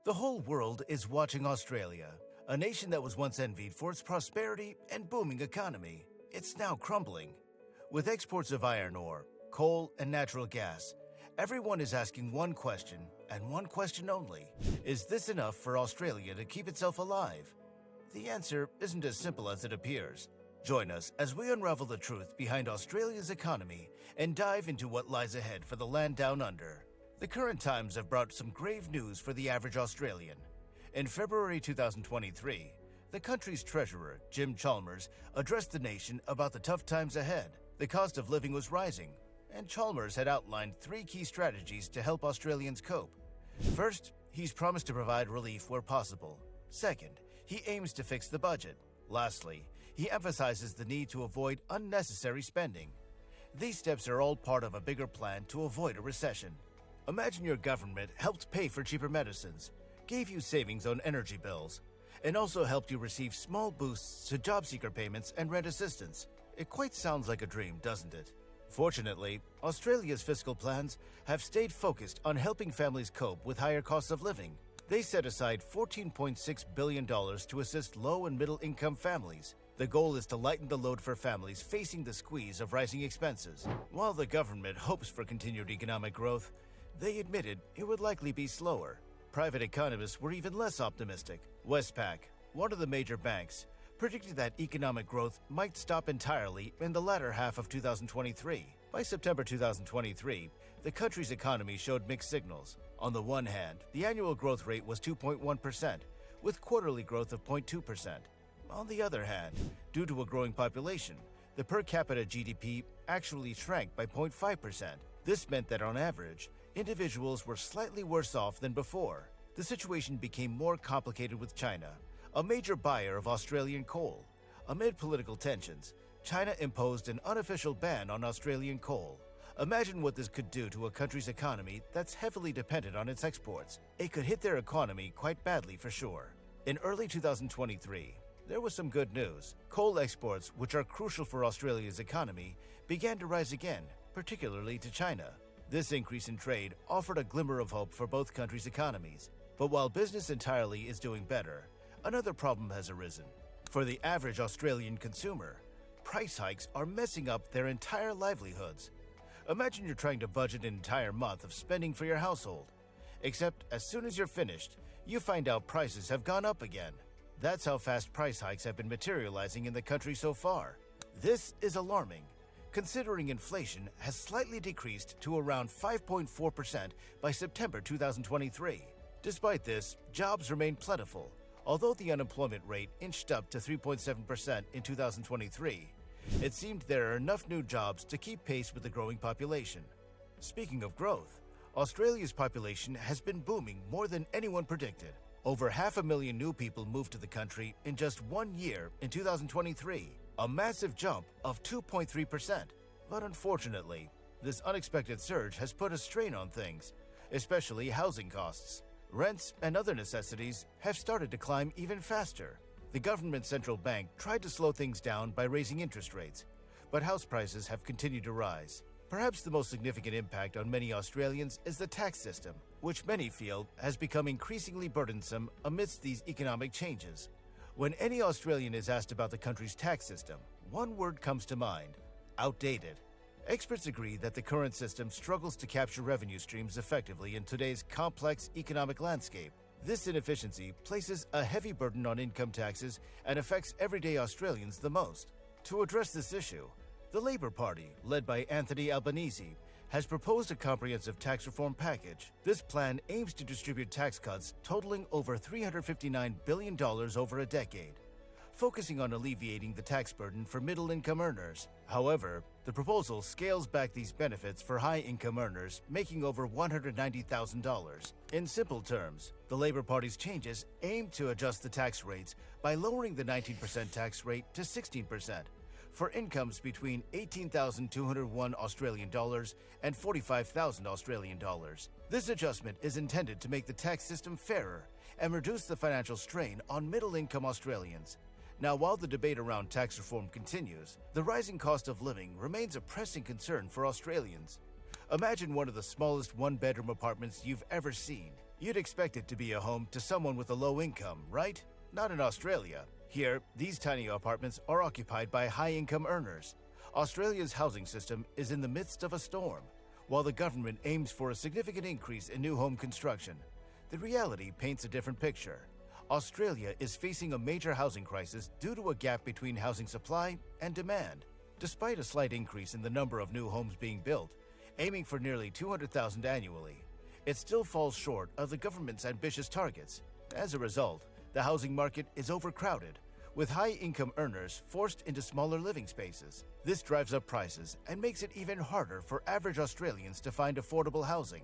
The whole world is watching Australia, a nation that was once envied for its prosperity and booming economy. It's now crumbling. With exports of iron ore, coal, and natural gas, everyone is asking one question, and one question only. Is this enough for Australia to keep itself alive? The answer isn't as simple as it appears. Join us as we unravel the truth behind Australia's economy and dive into what lies ahead for the land down under. The current times have brought some grave news for the average Australian. In February 2023, the country's treasurer, Jim Chalmers, addressed the nation about the tough times ahead. The cost of living was rising, and Chalmers had outlined 3 key strategies to help Australians cope. First, he's promised to provide relief where possible. Second, he aims to fix the budget. Lastly, he emphasizes the need to avoid unnecessary spending. These steps are all part of a bigger plan to avoid a recession. Imagine your government helped pay for cheaper medicines, gave you savings on energy bills, and also helped you receive small boosts to job seeker payments and rent assistance. It quite sounds like a dream, doesn't it? Fortunately, Australia's fiscal plans have stayed focused on helping families cope with higher costs of living. They set aside $14.6 billion to assist low and middle-income families. The goal is to lighten the load for families facing the squeeze of rising expenses. While the government hopes for continued economic growth, they admitted it would likely be slower. Private economists were even less optimistic. Westpac, one of the major banks, predicted that economic growth might stop entirely in the latter half of 2023. By September 2023, the country's economy showed mixed signals. On the one hand, the annual growth rate was 2.1%, with quarterly growth of 0.2%. On the other hand, due to a growing population, the per capita GDP actually shrank by 0.5%. This meant that on average, individuals were slightly worse off than before. The situation became more complicated with China, a major buyer of Australian coal. Amid political tensions, China imposed an unofficial ban on Australian coal. Imagine what this could do to a country's economy that's heavily dependent on its exports. It could hit their economy quite badly for sure. In early 2023, there was some good news. Coal exports, which are crucial for Australia's economy, began to rise again, particularly to China. This increase in trade offered a glimmer of hope for both countries' economies. But while business entirely is doing better, another problem has arisen. For the average Australian consumer, price hikes are messing up their entire livelihoods. Imagine you're trying to budget an entire month of spending for your household. Except as soon as you're finished, you find out prices have gone up again. That's how fast price hikes have been materializing in the country so far. This is alarming, considering inflation has slightly decreased to around 5.4% by September 2023. Despite this, jobs remain plentiful. Although the unemployment rate inched up to 3.7% in 2023, it seemed there are enough new jobs to keep pace with the growing population. Speaking of growth, Australia's population has been booming more than anyone predicted. Over 500,000 new people moved to the country in just 1 year in 2023, a massive jump of 2.3%. But unfortunately, this unexpected surge has put a strain on things, especially housing costs. Rents and other necessities have started to climb even faster. The government central bank tried to slow things down by raising interest rates, but house prices have continued to rise. Perhaps the most significant impact on many Australians is the tax system, which many feel has become increasingly burdensome amidst these economic changes. When any Australian is asked about the country's tax system, one word comes to mind: outdated. Experts agree that the current system struggles to capture revenue streams effectively in today's complex economic landscape. This inefficiency places a heavy burden on income taxes and affects everyday Australians the most. To address this issue, the Labour Party, led by Anthony Albanese, has proposed a comprehensive tax reform package. This plan aims to distribute tax cuts totaling over $359 billion over a decade, focusing on alleviating the tax burden for middle-income earners. However, the proposal scales back these benefits for high-income earners making over $190,000. In simple terms, the Labour Party's changes aim to adjust the tax rates by lowering the 19% tax rate to 16% for incomes between $18,201 Australian dollars and $45,000 Australian dollars. This adjustment is intended to make the tax system fairer and reduce the financial strain on middle-income Australians. Now, while the debate around tax reform continues, the rising cost of living remains a pressing concern for Australians. Imagine one of the smallest one-bedroom apartments you've ever seen. You'd expect it to be a home to someone with a low income, right? Not in Australia. Here, these tiny apartments are occupied by high-income earners. Australia's housing system is in the midst of a storm. While the government aims for a significant increase in new home construction, the reality paints a different picture. Australia is facing a major housing crisis due to a gap between housing supply and demand. Despite a slight increase in the number of new homes being built, aiming for nearly 200,000 annually, it still falls short of the government's ambitious targets. As a result, the housing market is overcrowded, with high-income earners forced into smaller living spaces. This drives up prices and makes it even harder for average Australians to find affordable housing.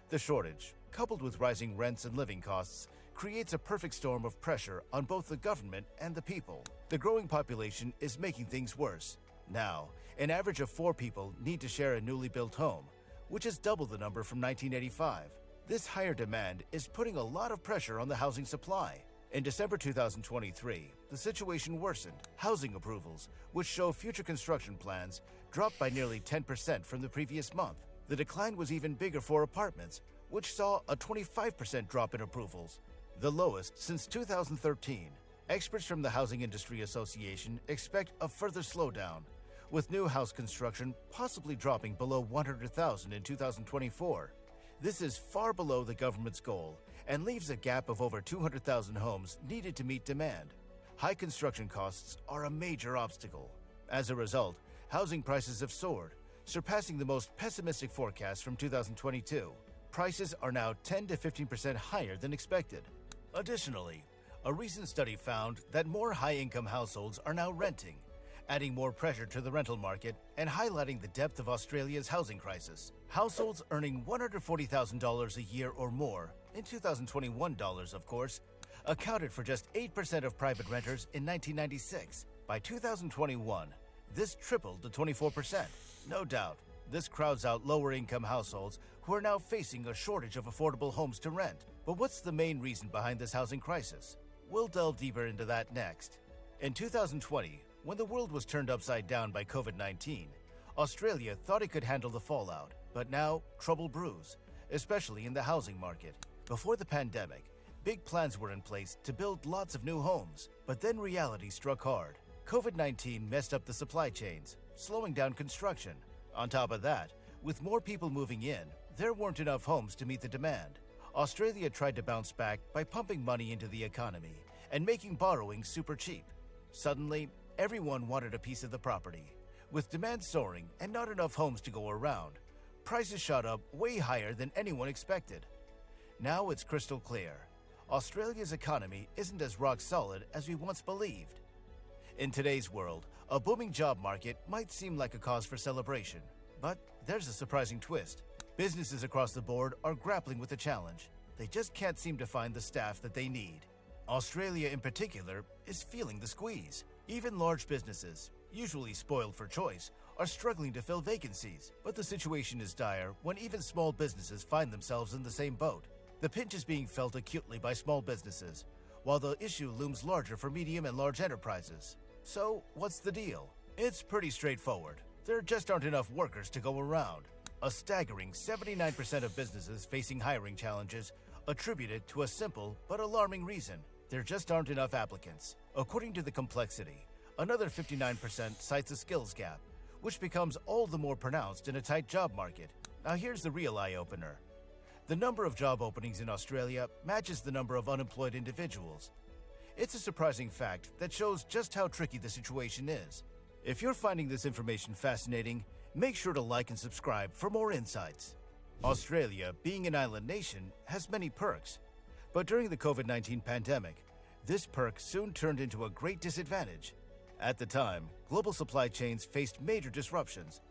The shortage, coupled with rising rents and living costs, creates a perfect storm of pressure on both the government and the people. The growing population is making things worse. Now, an average of 4 people need to share a newly built home, which is double the number from 1985. This higher demand is putting a lot of pressure on the housing supply. In December 2023, the situation worsened. Housing approvals, which show future construction plans, dropped by nearly 10% from the previous month. The decline was even bigger for apartments, which saw a 25% drop in approvals, the lowest since 2013. Experts from the Housing Industry Association expect a further slowdown, with new house construction possibly dropping below 100,000 in 2024. This is far below the government's goal and leaves a gap of over 200,000 homes needed to meet demand. High construction costs are a major obstacle. As a result, housing prices have soared, surpassing the most pessimistic forecast from 2022. Prices are now 10 to 15% higher than expected. Additionally, a recent study found that more high-income households are now renting, adding more pressure to the rental market and highlighting the depth of Australia's housing crisis. Households earning $140,000 a year or more, in 2021 dollars of course, accounted for just 8% of private renters in 1996. By 2021, this tripled to 24%. No doubt, this crowds out lower-income households who are now facing a shortage of affordable homes to rent. But what's the main reason behind this housing crisis? We'll delve deeper into that next. In 2020, when the world was turned upside down by COVID-19, Australia thought it could handle the fallout. But now, trouble brews, especially in the housing market. Before the pandemic, big plans were in place to build lots of new homes. But then reality struck hard. COVID-19 messed up the supply chains, slowing down construction. On top of that, with more people moving in, there weren't enough homes to meet the demand. Australia tried to bounce back by pumping money into the economy and making borrowing super cheap. Suddenly, everyone wanted a piece of the property. With demand soaring and not enough homes to go around, prices shot up way higher than anyone expected. Now it's crystal clear. Australia's economy isn't as rock solid as we once believed. In today's world, a booming job market might seem like a cause for celebration. But there's a surprising twist. Businesses across the board are grappling with the challenge. They just can't seem to find the staff that they need. Australia in particular is feeling the squeeze. Even large businesses, usually spoiled for choice, are struggling to fill vacancies. But the situation is dire when even small businesses find themselves in the same boat. The pinch is being felt acutely by small businesses, while the issue looms larger for medium and large enterprises. So, what's the deal? It's pretty straightforward. There just aren't enough workers to go around. A staggering 79% of businesses facing hiring challenges attribute it to a simple but alarming reason. There just aren't enough applicants. According to The Complexity, another 59% cites a skills gap, which becomes all the more pronounced in a tight job market. Now here's the real eye-opener. The number of job openings in Australia matches the number of unemployed individuals. It's a surprising fact that shows just how tricky the situation is. If you're finding this information fascinating, make sure to like and subscribe for more insights. Australia, being an island nation, has many perks. But during the COVID-19 pandemic, this perk soon turned into a great disadvantage. At the time, global supply chains faced major disruptions,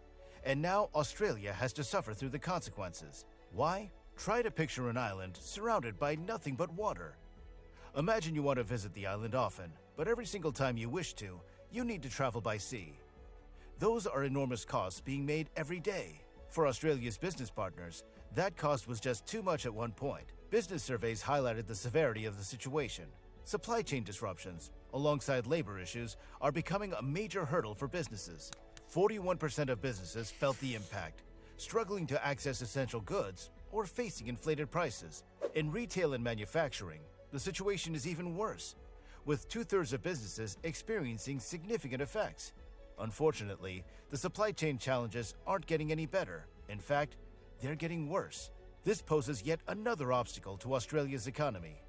and now Australia has to suffer through the consequences. Why? Try to picture an island surrounded by nothing but water. Imagine you want to visit the island often, but every single time you wish to, you need to travel by sea. Those are enormous costs being made every day. For Australia's business partners, that cost was just too much at one point. Business surveys highlighted the severity of the situation. Supply chain disruptions, alongside labor issues, are becoming a major hurdle for businesses. 41% of businesses felt the impact, struggling to access essential goods or facing inflated prices. In retail and manufacturing, the situation is even worse, with 2/3 of businesses experiencing significant effects. Unfortunately, the supply chain challenges aren't getting any better. In fact, they're getting worse. This poses yet another obstacle to Australia's economy.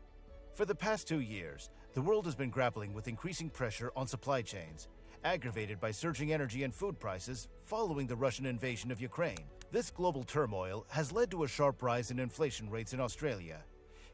For the past 2 years, the world has been grappling with increasing pressure on supply chains, aggravated by surging energy and food prices following the Russian invasion of Ukraine. This global turmoil has led to a sharp rise in inflation rates in Australia,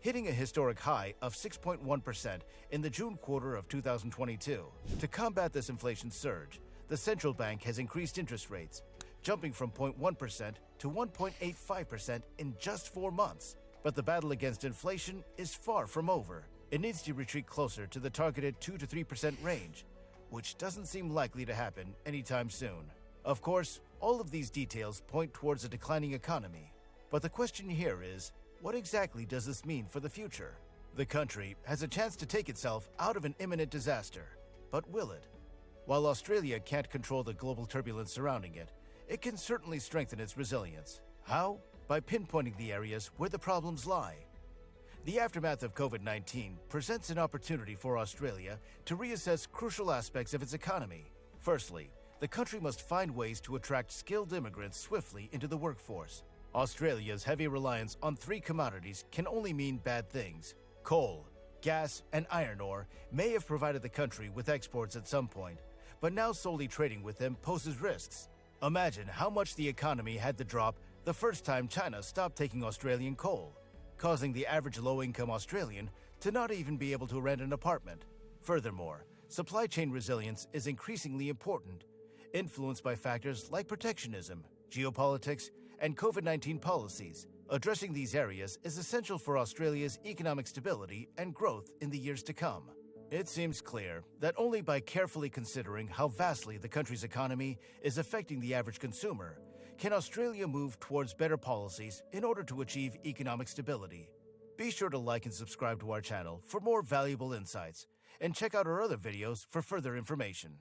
hitting a historic high of 6.1% in the June quarter of 2022. To combat this inflation surge, the central bank has increased interest rates, jumping from 0.1% to 1.85% in just 4 months. But the battle against inflation is far from over. It needs to retreat closer to the targeted 2 to 3% range, which doesn't seem likely to happen anytime soon. Of course, all of these details point towards a declining economy. But the question here is, what exactly does this mean for the future? The country has a chance to take itself out of an imminent disaster, but will it? While Australia can't control the global turbulence surrounding it, it can certainly strengthen its resilience. How? By pinpointing the areas where the problems lie. The aftermath of COVID-19 presents an opportunity for Australia to reassess crucial aspects of its economy. Firstly, the country must find ways to attract skilled immigrants swiftly into the workforce. Australia's heavy reliance on 3 commodities can only mean bad things. Coal, gas, and iron ore may have provided the country with exports at some point, but now solely trading with them poses risks. Imagine how much the economy had to drop the first time China stopped taking Australian coal, causing the average low-income Australian to not even be able to rent an apartment. Furthermore, supply chain resilience is increasingly important, influenced by factors like protectionism, geopolitics, and COVID-19 policies. Addressing these areas is essential for Australia's economic stability and growth in the years to come. It seems clear that only by carefully considering how vastly the country's economy is affecting the average consumer can Australia move towards better policies in order to achieve economic stability. Be sure to like and subscribe to our channel for more valuable insights, and check out our other videos for further information.